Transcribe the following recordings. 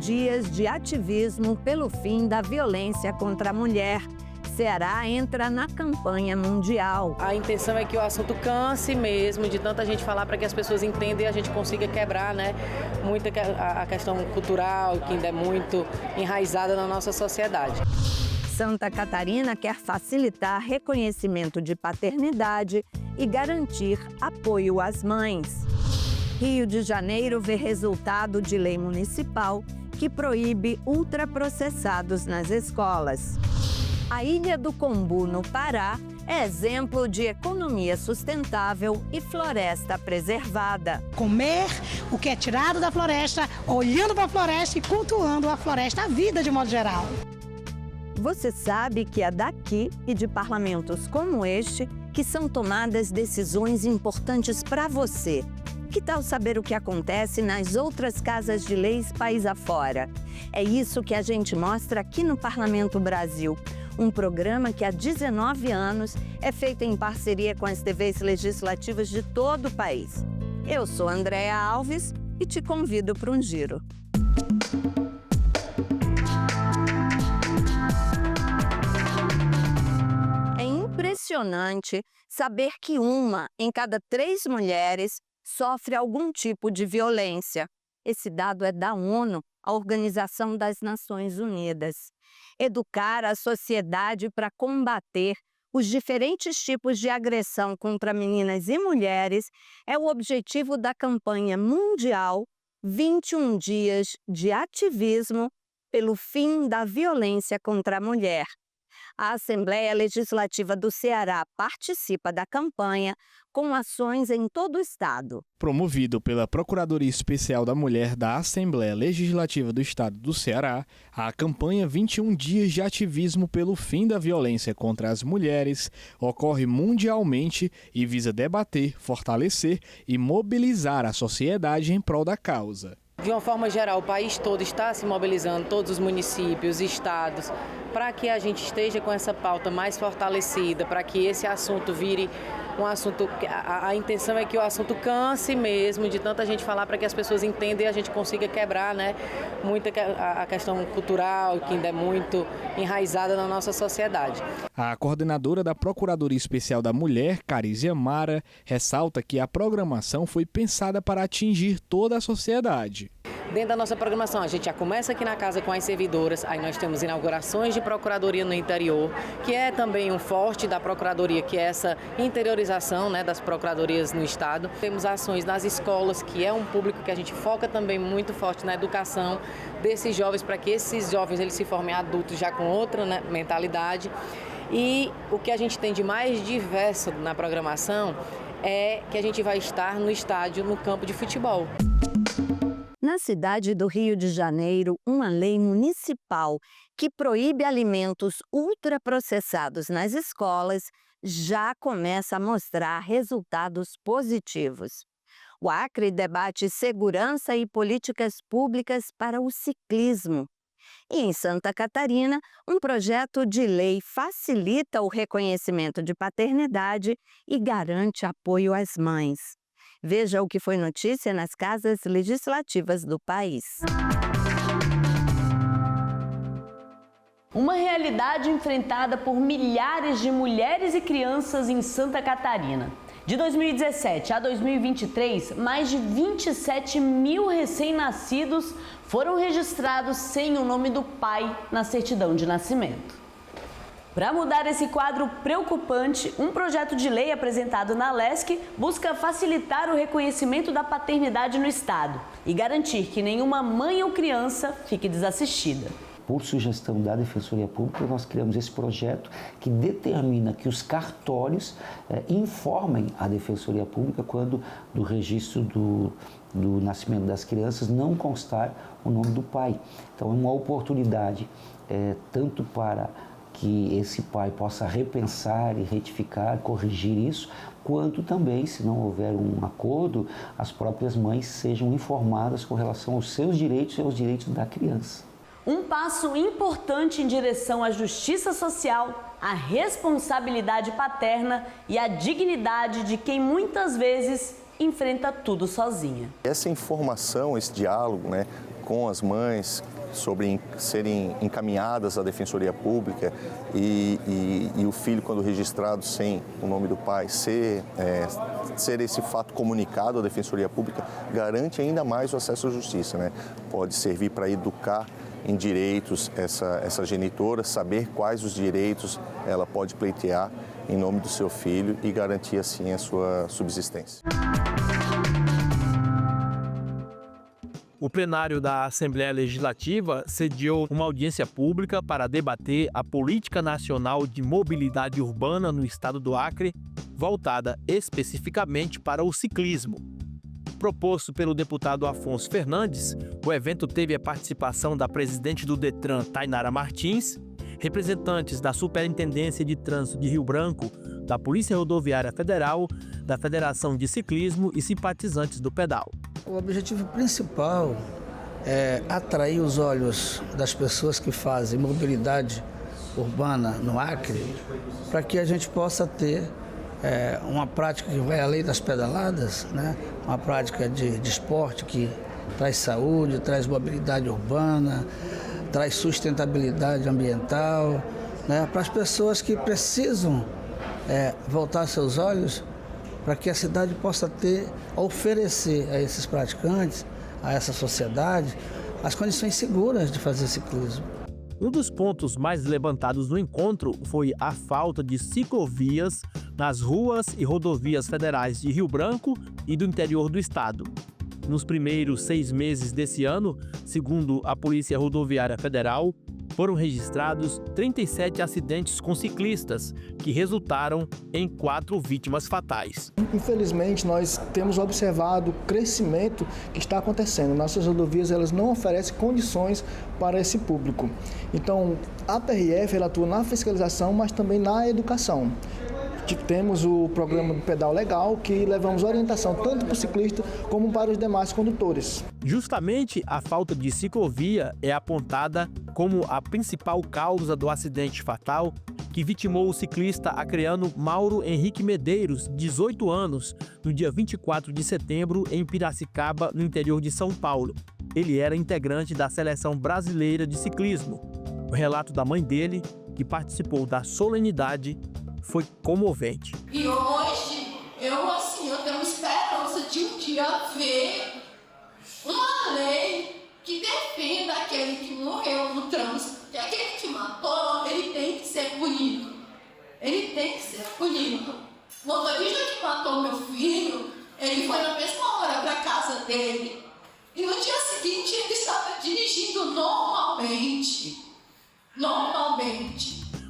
dias de ativismo pelo fim da violência contra a mulher. Ceará entra na campanha mundial. A intenção é que o assunto canse mesmo, de tanta gente falar, para que as pessoas entendam e a gente consiga quebrar, muito a questão cultural, que ainda é muito enraizada na nossa sociedade. Santa Catarina quer facilitar reconhecimento de paternidade e garantir apoio às mães. Rio de Janeiro vê resultado de lei municipal que proíbe ultraprocessados nas escolas. A Ilha do Combu, no Pará, é exemplo de economia sustentável e floresta preservada. Comer o que é tirado da floresta, olhando para a floresta e cultuando a floresta, a vida de modo geral. Você sabe que é daqui e de parlamentos como este que são tomadas decisões importantes para você. Que tal saber o que acontece nas outras casas de leis país afora? É isso que a gente mostra aqui no Parlamento Brasil. Um programa que há 19 anos é feito em parceria com as TVs legislativas de todo o país. Eu sou Andréa Alves e te convido para um giro. É impressionante saber que 1 em cada 3 mulheres sofre algum tipo de violência. Esse dado é da ONU, a Organização das Nações Unidas. Educar a sociedade para combater os diferentes tipos de agressão contra meninas e mulheres é o objetivo da campanha mundial 21 dias de ativismo pelo fim da violência contra a mulher. A Assembleia Legislativa do Ceará participa da campanha com ações em todo o estado. Promovido pela Procuradoria Especial da Mulher da Assembleia Legislativa do Estado do Ceará, a campanha 21 dias de ativismo pelo fim da violência contra as mulheres ocorre mundialmente e visa debater, fortalecer e mobilizar a sociedade em prol da causa. De uma forma geral, o país todo está se mobilizando, todos os municípios, estados, para que a gente esteja com essa pauta mais fortalecida, para que esse assunto vire um assunto... A intenção é que o assunto canse mesmo, de tanta gente falar, para que as pessoas entendam e a gente consiga quebrar, muito a questão cultural, que ainda é muito enraizada na nossa sociedade. A coordenadora da Procuradoria Especial da Mulher, Carísia Mara, ressalta que a programação foi pensada para atingir toda a sociedade. Dentro da nossa programação, a gente já começa aqui na casa com as servidoras, aí nós temos inaugurações de procuradoria no interior, que é também um forte da procuradoria, que é essa interiorização das procuradorias no estado. Temos ações nas escolas, que é um público que a gente foca também muito forte na educação desses jovens, para que esses jovens eles se formem adultos já com outra mentalidade. E o que a gente tem de mais diverso na programação é que a gente vai estar no estádio, no campo de futebol. Na cidade do Rio de Janeiro, uma lei municipal que proíbe alimentos ultraprocessados nas escolas já começa a mostrar resultados positivos. O Acre debate segurança e políticas públicas para o ciclismo. E em Santa Catarina, um projeto de lei facilita o reconhecimento de paternidade e garante apoio às mães. Veja o que foi notícia nas casas legislativas do país. Uma realidade enfrentada por milhares de mulheres e crianças em Santa Catarina. De 2017 a 2023, mais de 27 mil recém-nascidos foram registrados sem o nome do pai na certidão de nascimento. Para mudar esse quadro preocupante, um projeto de lei apresentado na LESC busca facilitar o reconhecimento da paternidade no estado e garantir que nenhuma mãe ou criança fique desassistida. Por sugestão da Defensoria Pública, nós criamos esse projeto que determina que os cartórios informem a Defensoria Pública quando do registro do nascimento das crianças não constar o nome do pai. Então é uma oportunidade tanto para que esse pai possa repensar e retificar, corrigir isso, quanto também, se não houver um acordo, as próprias mães sejam informadas com relação aos seus direitos e aos direitos da criança. Um passo importante em direção à justiça social, à responsabilidade paterna e à dignidade de quem muitas vezes enfrenta tudo sozinha. Essa informação, esse diálogo, com as mães sobre serem encaminhadas à Defensoria Pública e o filho, quando registrado sem o nome do pai, ser esse fato comunicado à Defensoria Pública, garante ainda mais o acesso à justiça, né? Pode servir para educar em direitos essa genitora, saber quais os direitos ela pode pleitear em nome do seu filho e garantir assim a sua subsistência. O plenário da Assembleia Legislativa sediou uma audiência pública para debater a Política Nacional de Mobilidade Urbana no estado do Acre, voltada especificamente para o ciclismo. Proposto pelo deputado Afonso Fernandes, o evento teve a participação da presidente do Detran, Tainara Martins, representantes da Superintendência de Trânsito de Rio Branco, da Polícia Rodoviária Federal, da Federação de Ciclismo e simpatizantes do pedal. O objetivo principal é atrair os olhos das pessoas que fazem mobilidade urbana no Acre, para que a gente possa ter uma prática que vai além das pedaladas, né? Uma prática de esporte que traz saúde, traz mobilidade urbana, traz sustentabilidade ambiental, né? Para as pessoas que precisam voltar seus olhos para que a cidade possa oferecer a esses praticantes, a essa sociedade, as condições seguras de fazer ciclismo. Um dos pontos mais levantados no encontro foi a falta de ciclovias nas ruas e rodovias federais de Rio Branco e do interior do estado. Nos primeiros 6 meses desse ano, segundo a Polícia Rodoviária Federal, foram registrados 37 acidentes com ciclistas, que resultaram em 4 vítimas fatais. Infelizmente, nós temos observado o crescimento que está acontecendo. Nossas rodovias elas não oferecem condições para esse público. Então, a PRF ela atua na fiscalização, mas também na educação. Temos o programa do Pedal Legal, que levamos orientação tanto para o ciclista como para os demais condutores. Justamente a falta de ciclovia é apontada como a principal causa do acidente fatal que vitimou o ciclista acreano Mauro Henrique Medeiros, 18 anos, no dia 24 de setembro, em Piracicaba, no interior de São Paulo. Ele era integrante da Seleção Brasileira de Ciclismo. O relato da mãe dele, que participou da solenidade, foi comovente. E hoje, eu tenho esperança de um dia ver uma lei que defenda aquele que morreu no trânsito. E aquele que matou, ele tem que ser punido. Ele tem que ser punido. O motorista que matou meu filho, ele foi na mesma hora para a casa dele. E no dia seguinte, ele estava dirigindo normalmente.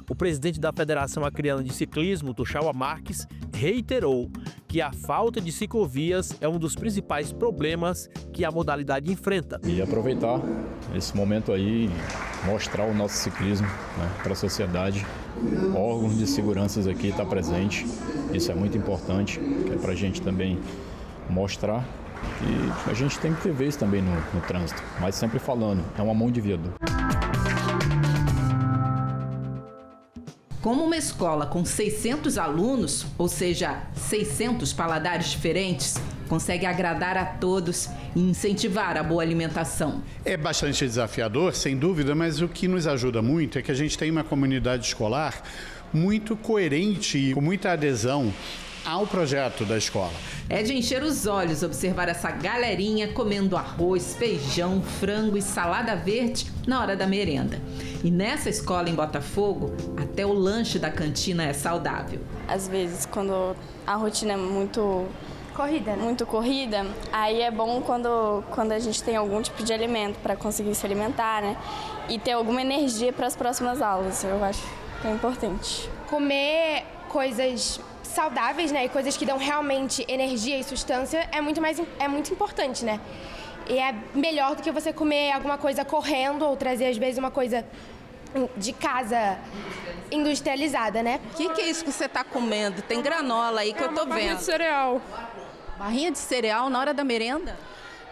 O presidente da Federação Acreana de Ciclismo, Tuxaua Marques, reiterou que a falta de ciclovias é um dos principais problemas que a modalidade enfrenta. E aproveitar esse momento aí, mostrar o nosso ciclismo, né, para a sociedade. Órgãos de segurança aqui estão presentes, isso é muito importante, que é para a gente também mostrar. E a gente tem que ter vez também no trânsito, mas sempre falando, é uma mão de vidro. Como uma escola com 600 alunos, ou seja, 600 paladares diferentes, consegue agradar a todos e incentivar a boa alimentação. É bastante desafiador, sem dúvida, mas o que nos ajuda muito é que a gente tem uma comunidade escolar muito coerente e com muita adesão ao projeto da escola. É de encher os olhos observar essa galerinha comendo arroz, feijão, frango e salada verde na hora da merenda. E nessa escola em Botafogo, até o lanche da cantina é saudável. Às vezes, quando a rotina é muito corrida, né? Muito corrida, aí é bom quando a gente tem algum tipo de alimento para conseguir se alimentar, né? E ter alguma energia para as próximas aulas, eu acho que é importante. Comer coisas saudáveis, né, e coisas que dão realmente energia e sustância é muito importante, né? E é melhor do que você comer alguma coisa correndo ou trazer às vezes uma coisa de casa industrializada, né? O que é isso que você está comendo? Tem granola aí que eu tô vendo. Barrinha de cereal. Barrinha de cereal na hora da merenda?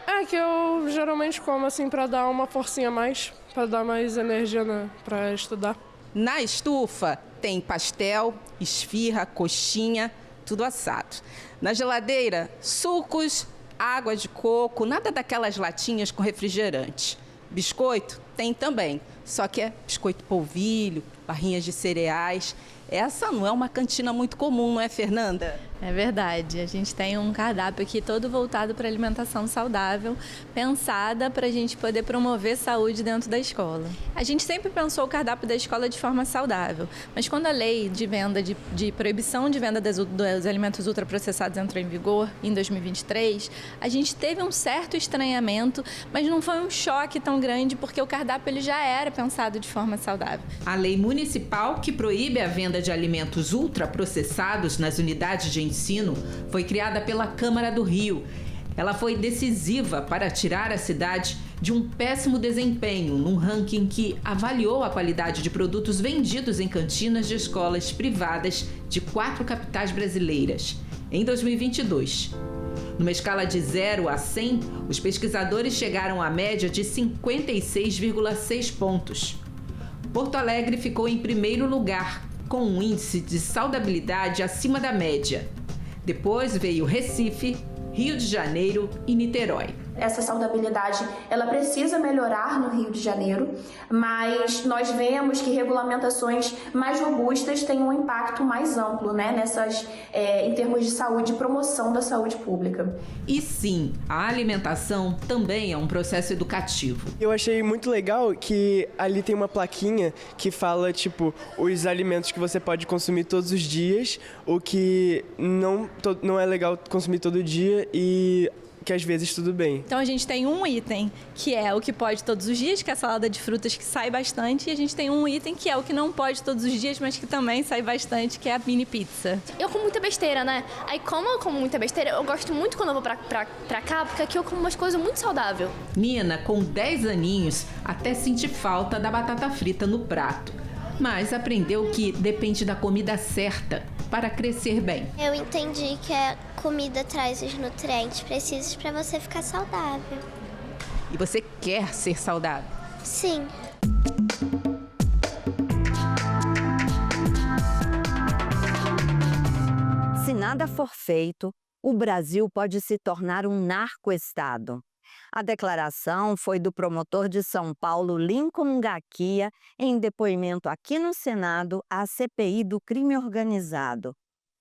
É que eu geralmente como assim para dar uma forcinha a mais, para dar mais energia, né, para estudar. Na estufa tem pastel, esfirra, coxinha, tudo assado. Na geladeira, sucos, água de coco, nada daquelas latinhas com refrigerante. Biscoito? Tem também, só que é biscoito polvilho, barrinhas de cereais. Essa não é uma cantina muito comum, não é, Fernanda? É verdade. A gente tem um cardápio aqui todo voltado para alimentação saudável, pensada para a gente poder promover saúde dentro da escola. A gente sempre pensou o cardápio da escola de forma saudável, mas quando a lei de venda, de proibição de venda dos alimentos ultraprocessados entrou em vigor em 2023, a gente teve um certo estranhamento, mas não foi um choque tão grande porque o cardápio ele já era pensado de forma saudável. A lei municipal que proíbe a venda de alimentos ultraprocessados nas unidades de ensino foi criada pela Câmara do Rio. Ela foi decisiva para tirar a cidade de um péssimo desempenho num ranking que avaliou a qualidade de produtos vendidos em cantinas de escolas privadas de 4 capitais brasileiras em 2022. Numa escala de 0 a 100, os pesquisadores chegaram à média de 56,6 pontos. Porto Alegre ficou em primeiro lugar, com um índice de saudabilidade acima da média. Depois veio Recife, Rio de Janeiro e Niterói. Essa saudabilidade, ela precisa melhorar no Rio de Janeiro, mas nós vemos que regulamentações mais robustas têm um impacto mais amplo, né, em termos de saúde e promoção da saúde pública. E sim, a alimentação também é um processo educativo. Eu achei muito legal que ali tem uma plaquinha que fala, os alimentos que você pode consumir todos os dias, o que não é legal consumir todo dia e que às vezes tudo bem. Então a gente tem um item que é o que pode todos os dias, que é a salada de frutas que sai bastante, e a gente tem um item que é o que não pode todos os dias, mas que também sai bastante, que é a mini pizza. Eu como muita besteira, né? Aí como eu como muita besteira, eu gosto muito quando eu vou pra cá, porque aqui eu como umas coisas muito saudáveis. Nina, com 10 aninhos, até sente falta da batata frita no prato. Mas aprendeu que depende da comida certa para crescer bem. Eu entendi que a comida traz os nutrientes precisos para você ficar saudável. E você quer ser saudável? Sim. Se nada for feito, o Brasil pode se tornar um narcoestado. A declaração foi do promotor de São Paulo, Lincoln Ngakia, em depoimento aqui no Senado à CPI do crime organizado.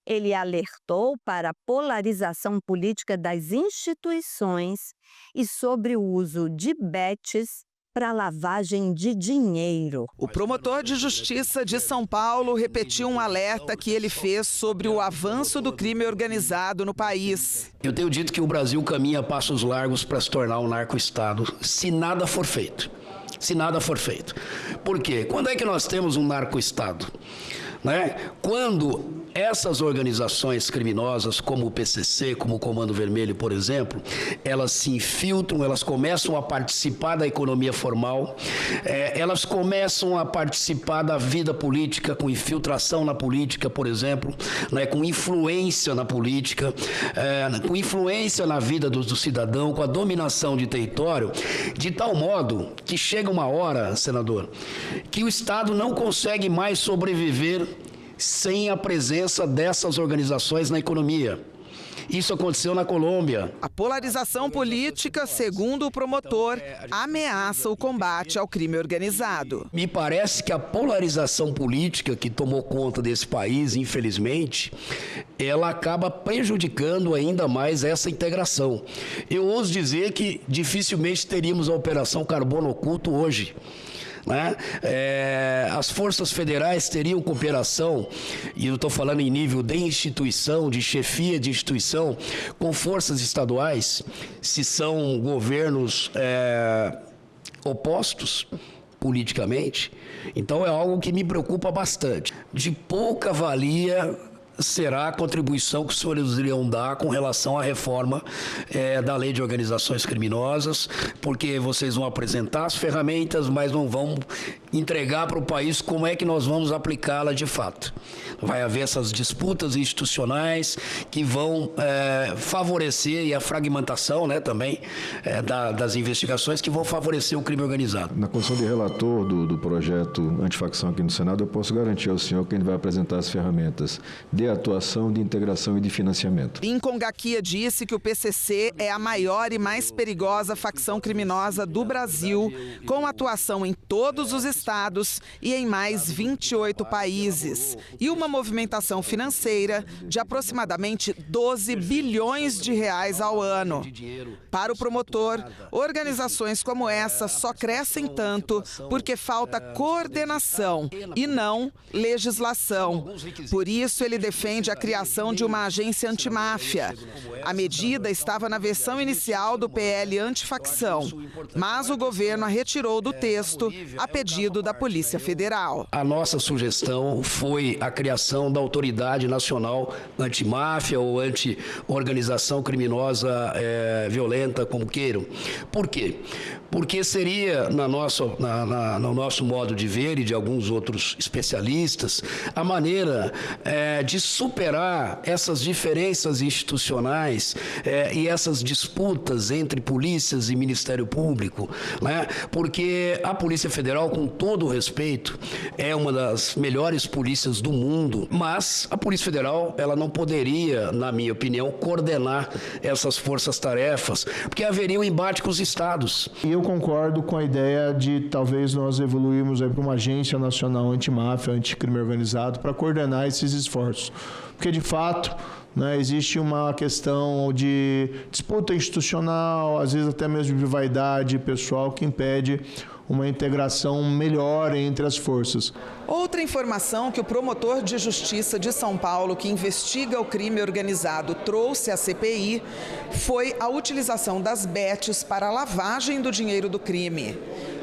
Ele alertou para a polarização política das instituições e sobre o uso de bets para lavagem de dinheiro. O promotor de justiça de São Paulo repetiu um alerta que ele fez sobre o avanço do crime organizado no país. Eu tenho dito que o Brasil caminha a passos largos para se tornar um narcoestado, se nada for feito. Se nada for feito. Por quê? Quando é que nós temos um narcoestado? Quando essas organizações criminosas, como o PCC, como o Comando Vermelho, por exemplo, elas se infiltram, elas começam a participar da economia formal, elas começam a participar da vida política, com infiltração na política, por exemplo, com influência na política, com influência na vida do cidadão, com a dominação de território, de tal modo que chega uma hora, senador, que o Estado não consegue mais sobreviver sem a presença dessas organizações na economia. Isso aconteceu na Colômbia. A polarização política, segundo o promotor, ameaça o combate ao crime organizado. Me parece que a polarização política que tomou conta desse país, infelizmente, ela acaba prejudicando ainda mais essa integração. Eu ouso dizer que dificilmente teríamos a Operação Carbono Oculto hoje. As forças federais teriam cooperação, e eu estou falando em nível de instituição, de chefia de instituição, com forças estaduais, se são governos opostos politicamente. Então é algo que me preocupa bastante. De pouca valia será a contribuição que os senhores iriam dar com relação à reforma da lei de organizações criminosas, porque vocês vão apresentar as ferramentas, mas não vão entregar para o país como é que nós vamos aplicá-la de fato. Vai haver essas disputas institucionais que vão favorecer, e a fragmentação também das investigações, que vão favorecer o crime organizado. Na condição de relator do projeto antifacção aqui no Senado, eu posso garantir ao senhor que a gente vai apresentar as ferramentas de a atuação de integração e de financiamento. Lincoln Gaquia disse que o PCC é a maior e mais perigosa facção criminosa do Brasil, com atuação em todos os estados e em mais 28 países, e uma movimentação financeira de aproximadamente 12 bilhões de reais ao ano. Para o promotor, organizações como essa só crescem tanto porque falta coordenação e não legislação. Por isso, ele defende a criação de uma agência antimáfia. A medida estava na versão inicial do PL antifacção, mas o governo a retirou do texto a pedido da Polícia Federal. A nossa sugestão foi a criação da Autoridade Nacional Antimáfia ou Anti-Organização Criminosa Violenta, como queiram. Por quê? Porque seria, no nosso modo de ver e de alguns outros especialistas, a maneira de superar essas diferenças institucionais e essas disputas entre polícias e Ministério Público, né? Porque a Polícia Federal, com todo o respeito, é uma das melhores polícias do mundo, mas a Polícia Federal ela não poderia, na minha opinião, coordenar essas forças-tarefas, porque haveria um embate com os estados. E eu concordo com a ideia de talvez nós evoluirmos para uma agência nacional antimáfia, anticrime organizado, para coordenar esses esforços. Porque, de fato, existe uma questão de disputa institucional, às vezes até mesmo de vaidade pessoal, que impede uma integração melhor entre as forças. Outra informação que o promotor de justiça de São Paulo, que investiga o crime organizado, trouxe à CPI foi a utilização das bets para a lavagem do dinheiro do crime.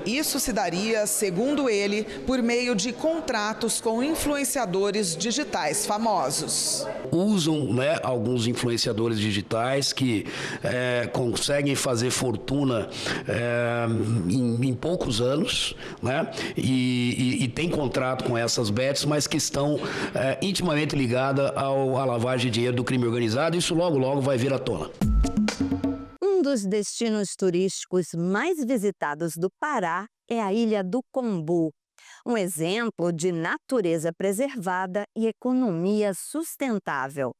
Isso se daria, segundo ele, por meio de contratos com influenciadores digitais famosos. Usam alguns influenciadores digitais que conseguem fazer fortuna em poucos anos, e tem contrato com essas bets, mas que estão intimamente ligadas à lavagem de dinheiro do crime organizado. Isso logo vai vir à tona. Um dos destinos turísticos mais visitados do Pará é a Ilha do Combu, um exemplo de natureza preservada e economia sustentável.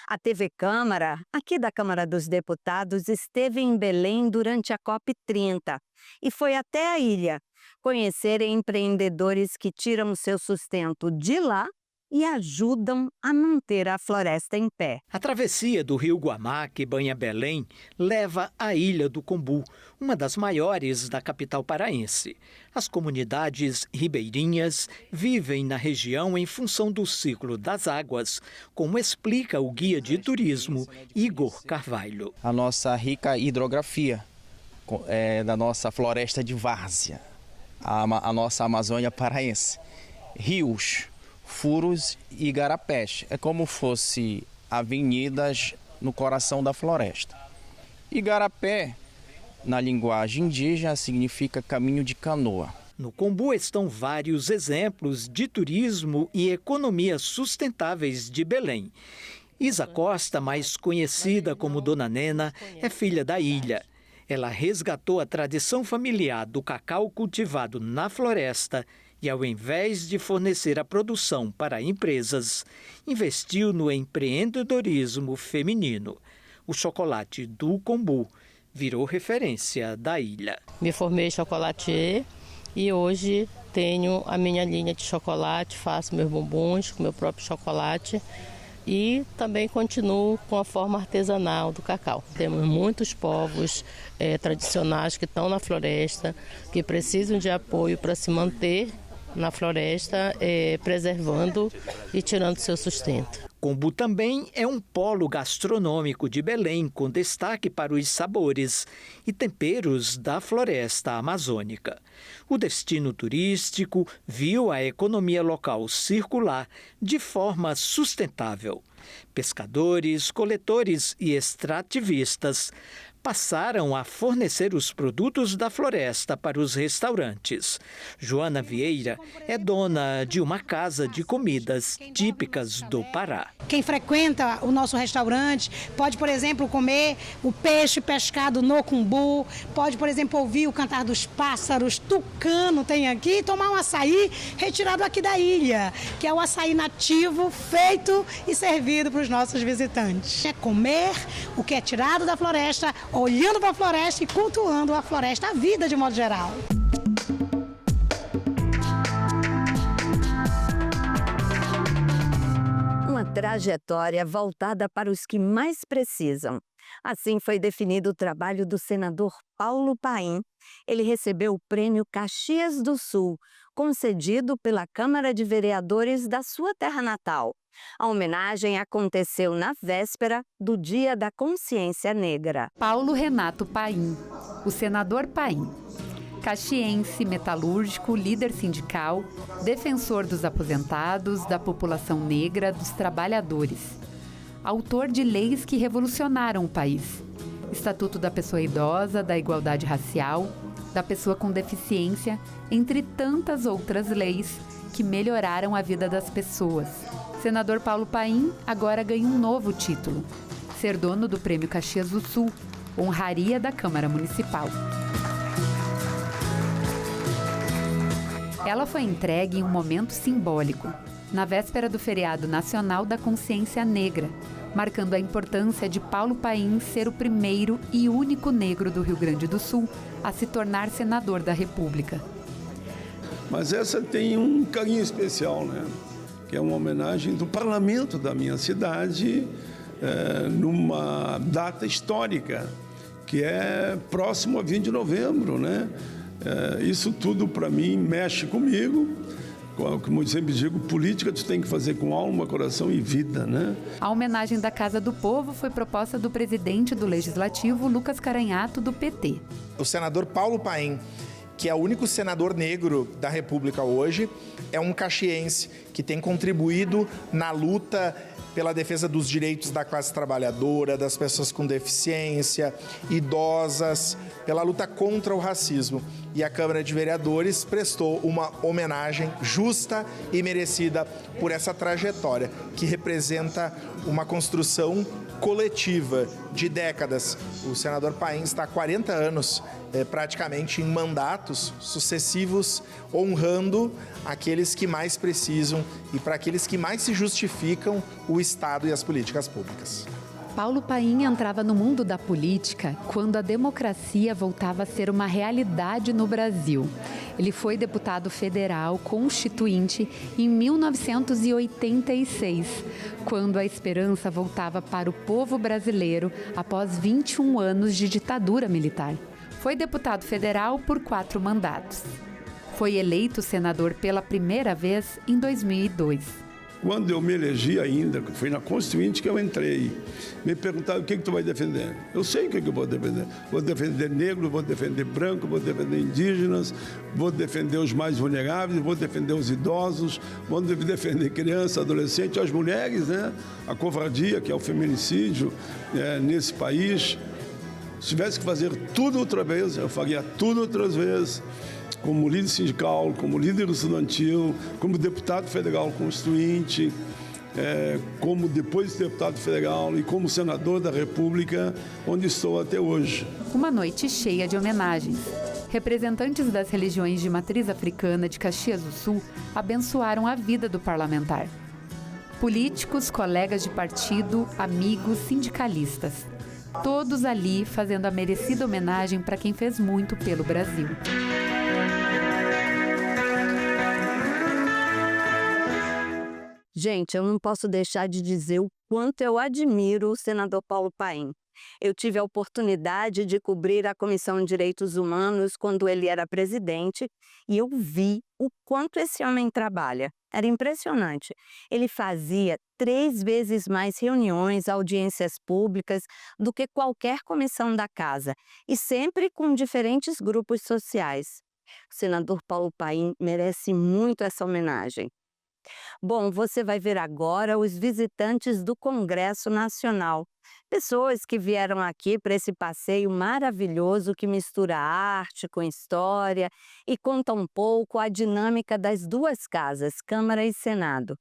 A TV Câmara, aqui da Câmara dos Deputados, esteve em Belém durante a COP30 e foi até a ilha conhecer empreendedores que tiram seu sustento de lá e ajudam a manter a floresta em pé. A travessia do rio Guamá, que banha Belém, leva à Ilha do Combu, uma das maiores da capital paraense. As comunidades ribeirinhas vivem na região em função do ciclo das águas, como explica o guia de turismo Igor Carvalho. A nossa rica hidrografia da nossa floresta de várzea, a nossa Amazônia paraense, rios, furos e igarapés. É como fosse avenidas no coração da floresta. Igarapé, na linguagem indígena, significa caminho de canoa. No Combu estão vários exemplos de turismo e economia sustentáveis de Belém. Isa Costa, mais conhecida como Dona Nena, é filha da ilha. Ela resgatou a tradição familiar do cacau cultivado na floresta e, ao invés de fornecer a produção para empresas, investiu no empreendedorismo feminino. O chocolate do Combu virou referência da ilha. Me formei em chocolatier e hoje tenho a minha linha de chocolate, faço meus bombons com meu próprio chocolate e também continuo com a forma artesanal do cacau. Temos muitos povos tradicionais que estão na floresta, que precisam de apoio para se manter na floresta, preservando e tirando seu sustento. Combu também é um polo gastronômico de Belém, com destaque para os sabores e temperos da floresta amazônica. O destino turístico viu a economia local circular de forma sustentável. Pescadores, coletores e extrativistas passaram a fornecer os produtos da floresta para os restaurantes. Joana Vieira é dona de uma casa de comidas típicas do Pará. Quem frequenta o nosso restaurante pode, por exemplo, comer o peixe pescado no cumbu, pode, por exemplo, ouvir o cantar dos pássaros, tucano tem aqui, e tomar um açaí retirado aqui da ilha, que é o açaí nativo feito e servido para os nossos visitantes. É comer o que é tirado da floresta, olhando para a floresta e cultuando a floresta, a vida de modo geral. Uma trajetória voltada para os que mais precisam. Assim foi definido o trabalho do senador Paulo Paim. Ele recebeu o Prêmio Caxias do Sul, concedido pela Câmara de Vereadores da sua terra natal. A homenagem aconteceu na véspera do Dia da Consciência Negra. Paulo Renato Paim, o senador Paim. Caxiense, metalúrgico, líder sindical, defensor dos aposentados, da população negra, dos trabalhadores. Autor de leis que revolucionaram o país. Estatuto da Pessoa Idosa, da Igualdade Racial, da Pessoa com Deficiência, entre tantas outras leis que melhoraram a vida das pessoas. Senador Paulo Paim agora ganha um novo título: ser dono do Prêmio Caxias do Sul, honraria da Câmara Municipal. Ela foi entregue em um momento simbólico, na véspera do feriado nacional da Consciência Negra, marcando a importância de Paulo Paim ser o primeiro e único negro do Rio Grande do Sul a se tornar senador da República. Mas essa tem um carinho especial, né? Que é uma homenagem do parlamento da minha cidade, numa data histórica, que é próximo a 20 de novembro, né? Isso tudo, para mim, mexe comigo. Como eu sempre digo, política tu tem que fazer com alma, coração e vida, né? A homenagem da Casa do Povo foi proposta do presidente do Legislativo, Lucas Caranhato, do PT. O senador Paulo Paim, que é o único senador negro da República hoje, é um caxiense que tem contribuído na luta pela defesa dos direitos da classe trabalhadora, das pessoas com deficiência, idosas, pela luta contra o racismo. E a Câmara de Vereadores prestou uma homenagem justa e merecida por essa trajetória, que representa uma construção coletiva de décadas. O senador Paim está há 40 anos praticamente em mandatos sucessivos, honrando aqueles que mais precisam e para aqueles que mais se justificam o Estado e as políticas públicas. Paulo Paim entrava no mundo da política quando a democracia voltava a ser uma realidade no Brasil. Ele foi deputado federal constituinte em 1986, quando a esperança voltava para o povo brasileiro após 21 anos de ditadura militar. Foi deputado federal por 4 mandatos. Foi eleito senador pela primeira vez em 2002. Quando eu me elegi ainda, foi na Constituinte que eu entrei, me perguntaram o que tu vai defender. Eu sei o que eu vou defender. Vou defender negro, vou defender branco, vou defender indígenas, vou defender os mais vulneráveis, vou defender os idosos, vou defender criança, adolescente, as mulheres, né? A covardia, que é o feminicídio nesse país. Se tivesse que fazer tudo outra vez, eu faria tudo outras vezes. Como líder sindical, como líder estudantil, como deputado federal constituinte, como depois de deputado federal e como senador da República, onde estou até hoje. Uma noite cheia de homenagens. Representantes das religiões de matriz africana de Caxias do Sul abençoaram a vida do parlamentar. Políticos, colegas de partido, amigos, sindicalistas. Todos ali fazendo a merecida homenagem para quem fez muito pelo Brasil. Gente, eu não posso deixar de dizer o quanto eu admiro o senador Paulo Paim. Eu tive a oportunidade de cobrir a Comissão de Direitos Humanos quando ele era presidente e eu vi o quanto esse homem trabalha. Era impressionante. Ele fazia 3 vezes mais reuniões, audiências públicas do que qualquer comissão da casa e sempre com diferentes grupos sociais. O senador Paulo Paim merece muito essa homenagem. Bom, você vai ver agora os visitantes do Congresso Nacional. Pessoas que vieram aqui para esse passeio maravilhoso que mistura arte com história e conta um pouco a dinâmica das duas casas, Câmara e Senado.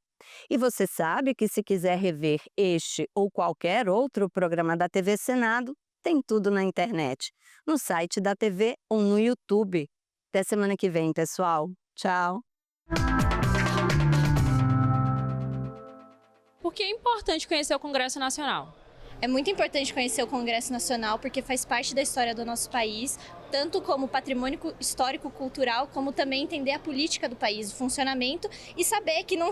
E você sabe que se quiser rever este ou qualquer outro programa da TV Senado, tem tudo na internet, no site da TV ou no YouTube. Até semana que vem, pessoal. Tchau! Por que é importante conhecer o Congresso Nacional? É muito importante conhecer o Congresso Nacional porque faz parte da história do nosso país, tanto como patrimônio histórico-cultural, como também entender a política do país, o funcionamento e saber que não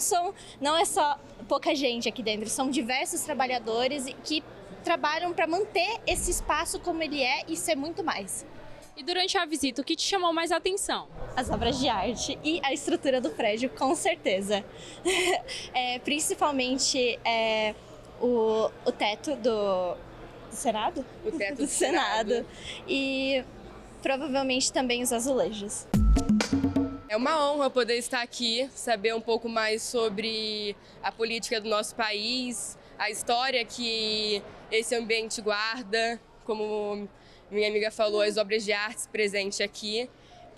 é só pouca gente aqui dentro, são diversos trabalhadores que trabalham para manter esse espaço como ele é e ser muito mais. E durante a visita, o que te chamou mais a atenção? As obras de arte e a estrutura do prédio, com certeza. Principalmente o teto do Senado? O teto do Senado. E provavelmente também os azulejos. É uma honra poder estar aqui, saber um pouco mais sobre a política do nosso país, a história que esse ambiente guarda, como minha amiga falou, as obras de arte presentes aqui.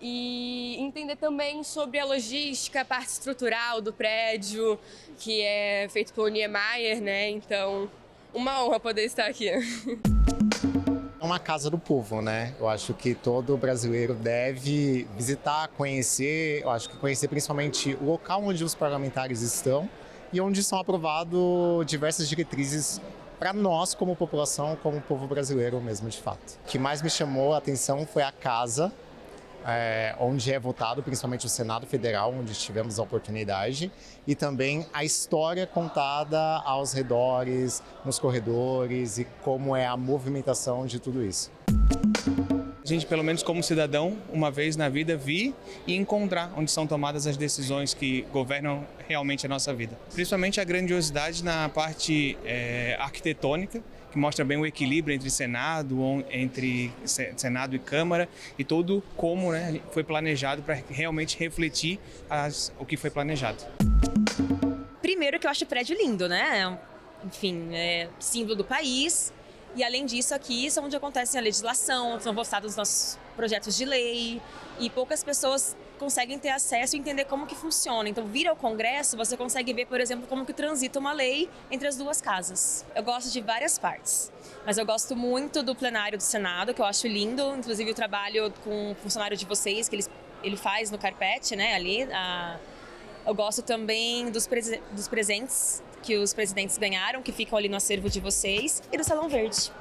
E entender também sobre a logística, a parte estrutural do prédio, que é feito pelo Niemeyer, né? Então, uma honra poder estar aqui. É uma casa do povo, né? Eu acho que todo brasileiro deve visitar, conhecer, eu acho que conhecer principalmente o local onde os parlamentares estão e onde são aprovadas diversas diretrizes para nós como população, como povo brasileiro mesmo, de fato. O que mais me chamou a atenção foi a casa, onde é votado, principalmente o Senado Federal, onde tivemos a oportunidade, e também a história contada aos redores, nos corredores, e como é a movimentação de tudo isso. A gente, pelo menos como cidadão, uma vez na vida, vir e encontrar onde são tomadas as decisões que governam realmente a nossa vida. Principalmente a grandiosidade na parte arquitetônica, que mostra bem o equilíbrio entre Senado e Câmara e tudo como, né, foi planejado para realmente refletir o que foi planejado. Primeiro que eu acho o prédio lindo, né? Enfim, é símbolo do país. E além disso, aqui é onde acontece a legislação, são votados os nossos projetos de lei e poucas pessoas conseguem ter acesso e entender como que funciona. Então, vir ao Congresso, você consegue ver, por exemplo, como que transita uma lei entre as duas casas. Eu gosto de várias partes, mas eu gosto muito do plenário do Senado, que eu acho lindo, inclusive o trabalho com o funcionário de vocês, que ele faz no carpete, né, ali. Eu gosto também dos presentes que os presidentes ganharam, que ficam ali no acervo de vocês, e do Salão Verde.